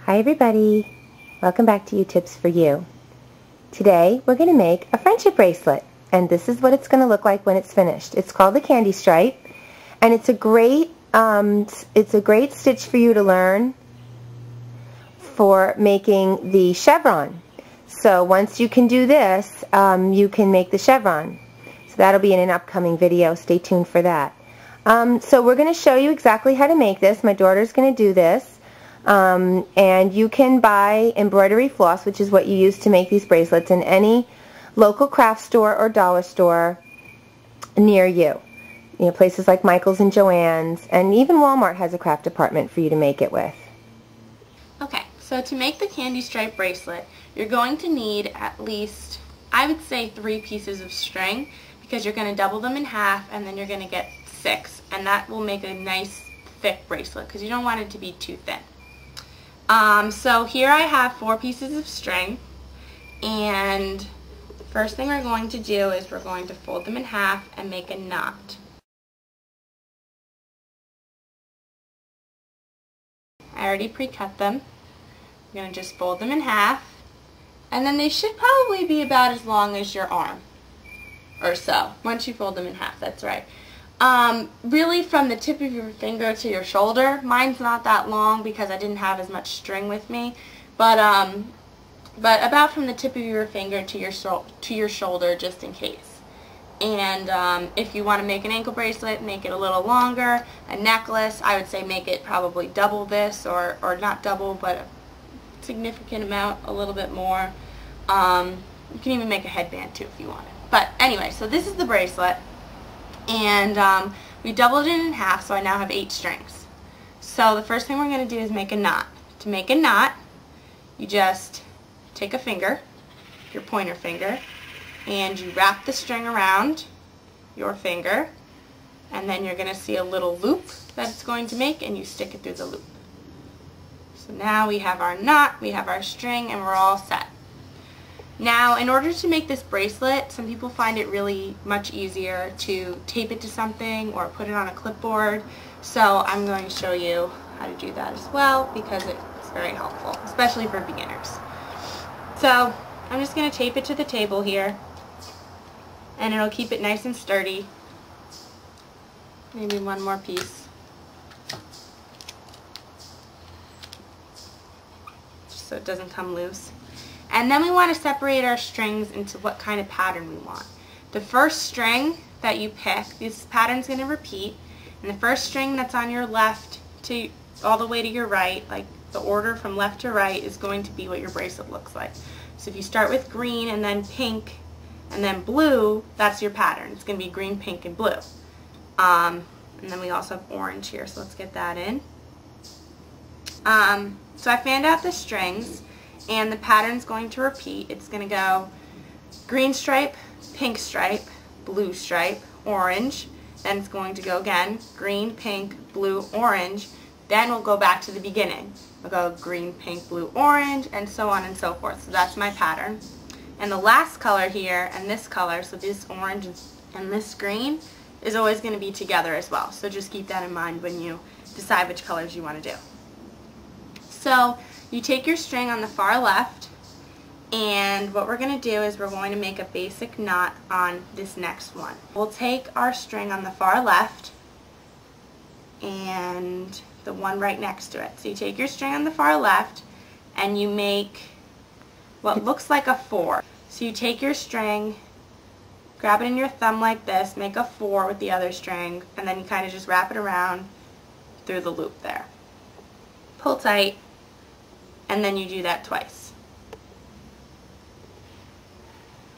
Hi everybody, welcome back to Tips for You. Today we're going to make a friendship bracelet, and this is what it's going to look like when it's finished. It's called the candy stripe, and it's a great stitch for you to learn for making the chevron. So once you can do this, you can make the chevron. So that'll be in an upcoming video. Stay tuned for that. So we're going to show you exactly how to make this. My daughter's going to do this. And you can buy embroidery floss, which is what you use to make these bracelets, in any local craft store or dollar store near you. You know, places like Michael's and Joann's, and even Walmart has a craft department for you to make it with. Okay, so to make the candy stripe bracelet, you're going to need at least, I would say, 3 pieces of string, because you're going to double them in half and then you're going to get 6, and that will make a nice thick bracelet because you don't want it to be too thin. So here I have 4 pieces of string, and the first thing we're going to do is we're going to fold them in half and make a knot. I already pre-cut them. I'm going to just fold them in half, and then they should probably be about as long as your arm or so once you fold them in half. That's right. Really from the tip of your finger to your shoulder. Mine's not that long because I didn't have as much string with me, but about from the tip of your finger to your shoulder, just in case. And if you want to make an ankle bracelet, make it a little longer. A necklace, I would say make it probably double this, or not double, but a significant amount, a little bit more. You can even make a headband too if you want it. But anyway, so this is the bracelet. And we doubled it in half, so I now have 8 strings. So the first thing we're going to do is make a knot. To make a knot, you just take a finger, your pointer finger, and you wrap the string around your finger, and then you're going to see a little loop that it's going to make, and you stick it through the loop. So now we have our knot, we have our string, and we're all set. Now, in order to make this bracelet, some people find it really much easier to tape it to something or put it on a clipboard. So I'm going to show you how to do that as well, because it's very helpful, especially for beginners. So I'm just going to tape it to the table here, and it'll keep it nice and sturdy. Maybe one more piece, just so it doesn't come loose. And then we want to separate our strings into what kind of pattern we want. The first string that you pick, this pattern's going to repeat, and the first string that's on your left to all the way to your right, like the order from left to right, is going to be what your bracelet looks like. So if you start with green and then pink and then blue, that's your pattern. It's going to be green, pink, and blue. And then we also have orange here, so let's get that in. So I fanned out the strings, and the pattern's going to repeat. It's going to go green stripe, pink stripe, blue stripe, orange. Then it's going to go again, green, pink, blue, orange. Then we'll go back to the beginning. We'll go green, pink, blue, orange, and so on and so forth. So that's my pattern. And the last color here, and this color, so this orange and this green, is always going to be together as well. So just keep that in mind when you decide which colors you want to do. So you take your string on the far left, and what we're going to do is we're going to make a basic knot on this next one. We'll take our string on the far left and the one right next to it. So you take your string on the far left and you make what looks like a 4. So you take your string, grab it in your thumb like this, make a 4 with the other string, and then you kind of just wrap it around through the loop there. Pull tight. And then you do that twice.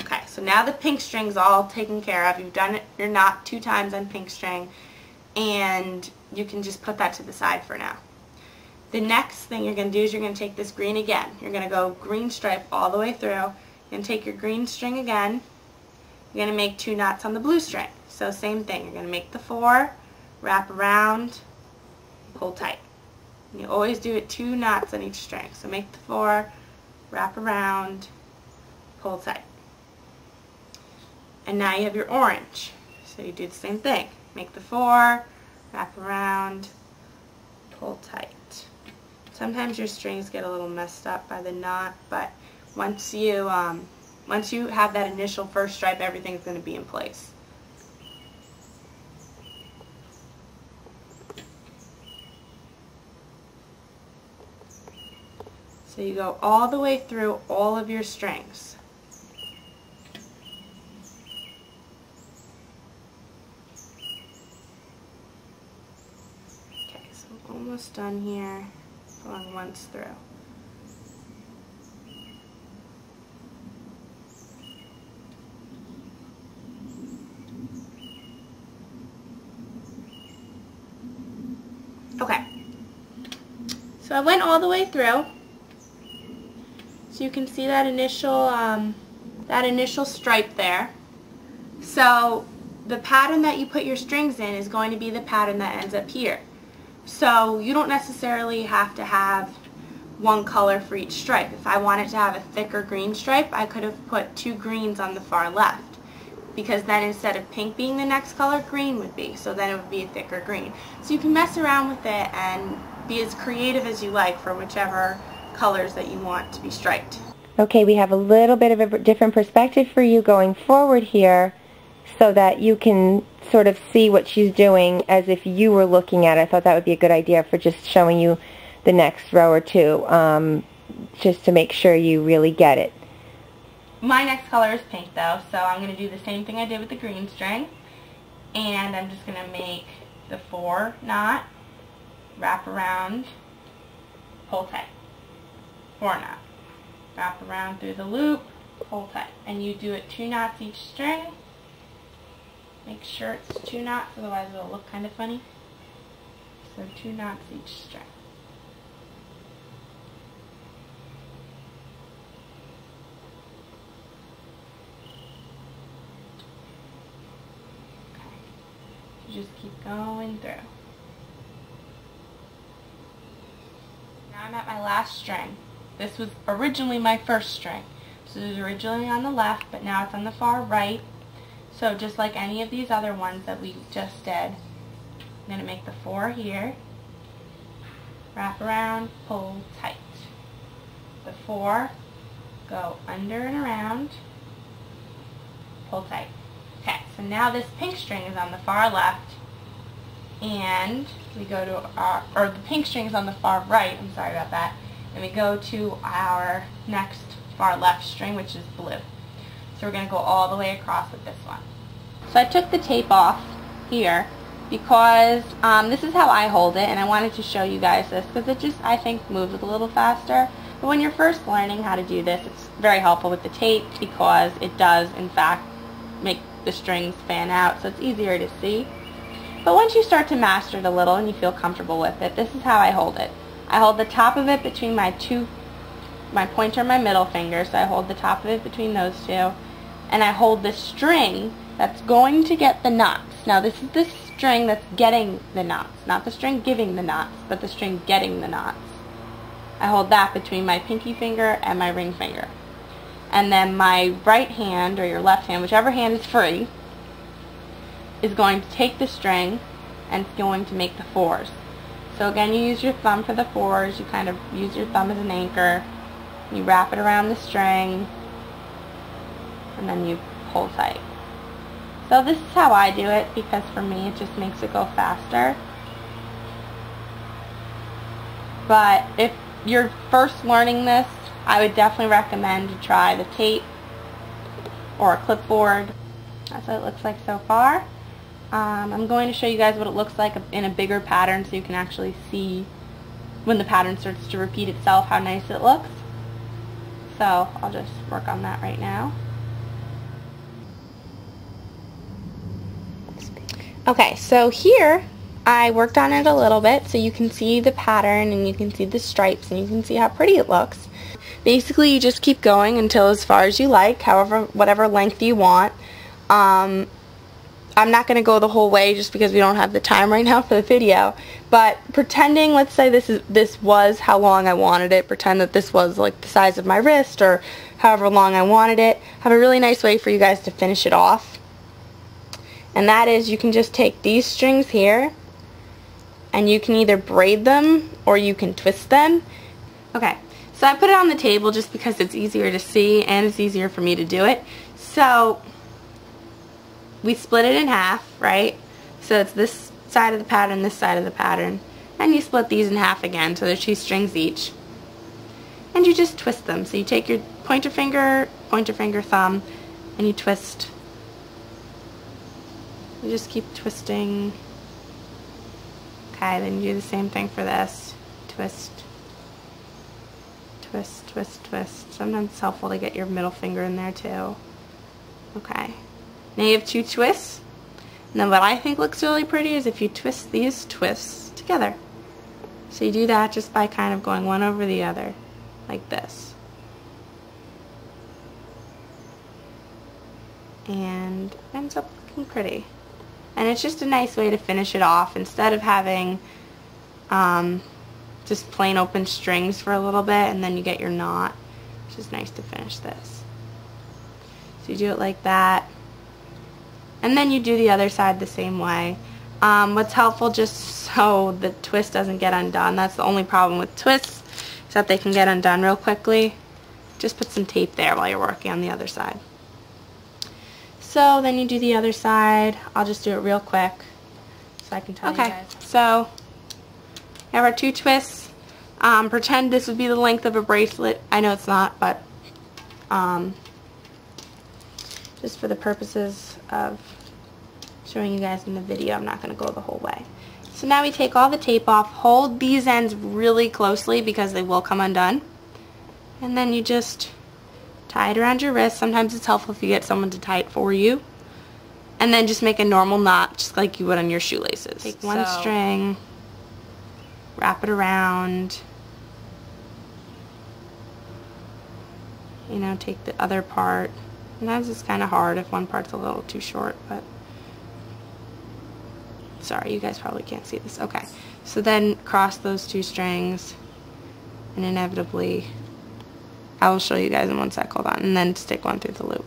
Okay, so now the pink string's all taken care of. You've done it, your knot 2 times on pink string, and you can just put that to the side for now. The next thing you're going to do is you're going to take this green again. You're going to go green stripe all the way through. You're going to take your green string again. You're going to make 2 knots on the blue string. So same thing. You're going to make the 4, wrap around, pull tight. And you always do it 2 knots on each string. So make the 4, wrap around, pull tight. And now you have your orange. So you do the same thing. Make the 4, wrap around, pull tight. Sometimes your strings get a little messed up by the knot, but once you have that initial first stripe, everything's going to be in place. So you go all the way through all of your strings. Okay, so I'm almost done here, pulling once through. Okay, so I went all the way through. So you can see that initial stripe there. So the pattern that you put your strings in is going to be the pattern that ends up here. So you don't necessarily have to have one color for each stripe. If I wanted to have a thicker green stripe, I could have put 2 greens on the far left, because then instead of pink being the next color, green would be. So then it would be a thicker green. So you can mess around with it and be as creative as you like for whichever colors that you want to be striped. Okay, we have a little bit of a different perspective for you going forward here so that you can sort of see what she's doing as if you were looking at it. I thought that would be a good idea for just showing you the next row or two, just to make sure you really get it. My next color is pink though, so I'm going to do the same thing I did with the green string, and I'm just going to make the 4 knot, wrap around, pull tight. 4 knot. Wrap around through the loop, pull tight. And you do it 2 knots each string. Make sure it's 2 knots, otherwise it'll look kind of funny. So 2 knots each string. Okay. So just keep going through. Now I'm at my last string. This was originally my first string. So it was originally on the left, but now it's on the far right. So just like any of these other ones that we just did, I'm going to make the 4 here, wrap around, pull tight. The 4, go under and around, pull tight. Okay, so now this pink string is on the far left, and we go to or the pink string is on the far right, I'm sorry about that, and we go to our next far left string, which is blue. So we're going to go all the way across with this one. So I took the tape off here because this is how I hold it, and I wanted to show you guys this because it just, I think, moves a little faster. But when you're first learning how to do this, it's very helpful with the tape because it does, in fact, make the strings fan out, so it's easier to see. But once you start to master it a little and you feel comfortable with it, this is how I hold it. I hold the top of it between my pointer and my middle finger, so I hold the top of it between those two, and I hold the string that's going to get the knots. Now this is the string that's getting the knots, not the string giving the knots, but the string getting the knots. I hold that between my pinky finger and my ring finger. And then my right hand, or your left hand, whichever hand is free, is going to take the string and it's going to make the 4s. So again, you use your thumb for the 4s, you kind of use your thumb as an anchor, you wrap it around the string, and then you pull tight. So this is how I do it because for me it just makes it go faster. But if you're first learning this, I would definitely recommend to try the tape or a clipboard. That's what it looks like so far. I'm going to show you guys what it looks like in a bigger pattern so you can actually see when the pattern starts to repeat itself how nice it looks. So I'll just work on that right now. Okay, so here I worked on it a little bit so you can see the pattern and you can see the stripes and you can see how pretty it looks. Basically you just keep going until as far as you like, whatever length you want. I'm not going to go the whole way just because we don't have the time right now for the video, but pretending, let's say this was how long I wanted it, pretend that this was like the size of my wrist or however long I wanted it. I have a really nice way for you guys to finish it off, and that is you can just take these strings here and you can either braid them or you can twist them. Okay, so I put it on the table just because it's easier to see and it's easier for me to do it. So we split it in half, right? So it's this side of the pattern, this side of the pattern, and you split these in half again, so they're 2 strings each. And you just twist them. So you take your pointer finger, thumb, and you twist. You just keep twisting. Okay, then you do the same thing for this. Twist, twist, twist, twist. Sometimes it's helpful to get your middle finger in there too. Okay. Now you have 2 twists. And then what I think looks really pretty is if you twist these twists together. So you do that just by kind of going one over the other, like this. And it ends up looking pretty. And it's just a nice way to finish it off instead of having just plain open strings for a little bit and then you get your knot. It's just nice to finish this. So you do it like that. And then you do the other side the same way. What's helpful, just so the twist doesn't get undone, that's the only problem with twists, is that they can get undone real quickly. Just put some tape there while you're working on the other side. So then you do the other side. I'll just do it real quick so I can tell you guys. Okay, so we have our 2 twists. Pretend this would be the length of a bracelet. I know it's not, but just for the purposes of showing you guys in the video, I'm not going to go the whole way. So now we take all the tape off, hold these ends really closely because they will come undone, and then you just tie it around your wrist. Sometimes it's helpful if you get someone to tie it for you, and then just make a normal knot just like you would on your shoelaces. Take one string, wrap it around, you know, take the other part. Sometimes it's kind of hard if one part's a little too short, but sorry, you guys probably can't see this. Okay, so then cross those 2 strings, and inevitably, I will show you guys in one sec, hold on, and then stick one through the loop.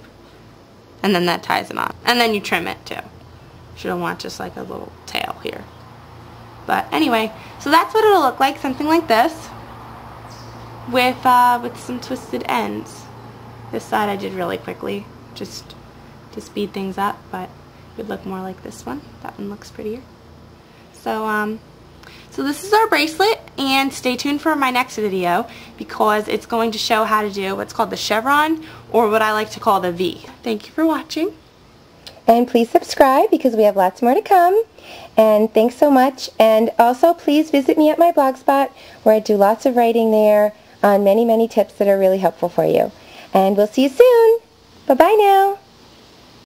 And then that ties it on. And then you trim it too. You don't want just like a little tail here. But anyway, so that's what it'll look like, something like this, with some twisted ends. This side I did really quickly, just to speed things up, but it would look more like this one. That one looks prettier. So, so this is our bracelet, and stay tuned for my next video because it's going to show how to do what's called the chevron, or what I like to call the V. Thank you for watching. And please subscribe because we have lots more to come. And thanks so much. And also please visit me at my blogspot where I do lots of writing there on many, many tips that are really helpful for you. And we'll see you soon. Bye-bye now.